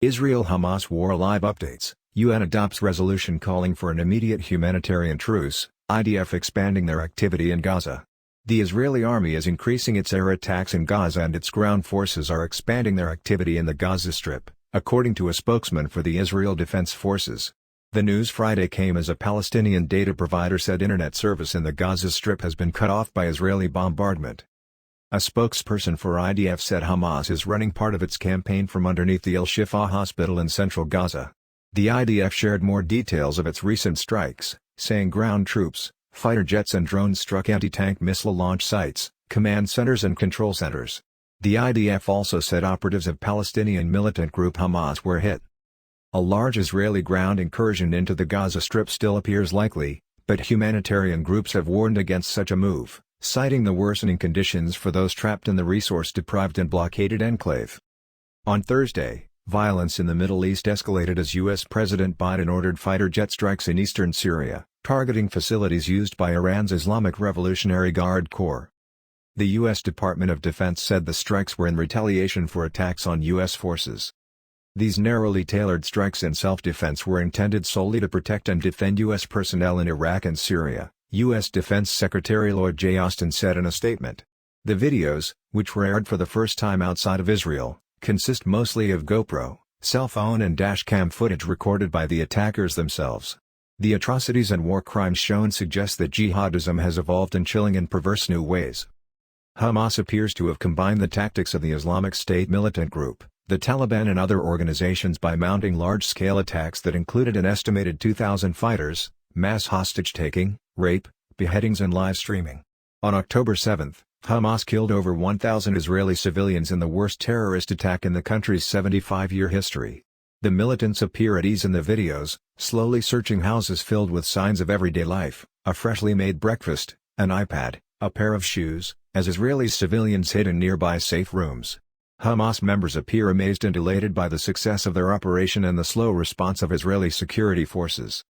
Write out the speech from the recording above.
Israel-Hamas war live updates. UN adopts resolution calling for an immediate humanitarian truce, IDF expanding their activity in Gaza. The Israeli army is increasing its air attacks in Gaza and its ground forces are expanding their activity in the Gaza Strip, according to a spokesman for the Israel Defense Forces. The news Friday came as a Palestinian data provider said internet service in the Gaza Strip has been cut off by Israeli bombardment. A spokesperson for IDF said Hamas is running part of its campaign from underneath the Al-Shifa hospital in central Gaza. The IDF shared more details of its recent strikes, saying ground troops, fighter jets and drones struck anti-tank missile launch sites, command centers and control centers. The IDF also said operatives of Palestinian militant group Hamas were hit. A large Israeli ground incursion into the Gaza Strip still appears likely, but humanitarian groups have warned against such a move, citing the worsening conditions for those trapped in the resource-deprived and blockaded enclave. On Thursday, violence in the Middle East escalated as U.S. President Biden ordered fighter jet strikes in eastern Syria, targeting facilities used by Iran's Islamic Revolutionary Guard Corps. The U.S. Department of Defense said the strikes were in retaliation for attacks on U.S. forces. These narrowly tailored strikes in self-defense were intended solely to protect and defend U.S. personnel in Iraq and Syria, U.S. Defense Secretary Lloyd J. Austin said in a statement. The videos, which were aired for the first time outside of Israel, consist mostly of GoPro, cell phone and dashcam footage recorded by the attackers themselves. The atrocities and war crimes shown suggest that jihadism has evolved in chilling and perverse new ways. Hamas appears to have combined the tactics of the Islamic State militant group, the Taliban and other organizations by mounting large-scale attacks that included an estimated 2,000 fighters, mass hostage-taking, rape, beheadings and live streaming. On October 7, Hamas killed over 1,000 Israeli civilians in the worst terrorist attack in the country's 75-year history. The militants appear at ease in the videos, slowly searching houses filled with signs of everyday life, a freshly made breakfast, an iPad, a pair of shoes, as Israeli civilians hid in nearby safe rooms. Hamas members appear amazed and elated by the success of their operation and the slow response of Israeli security forces.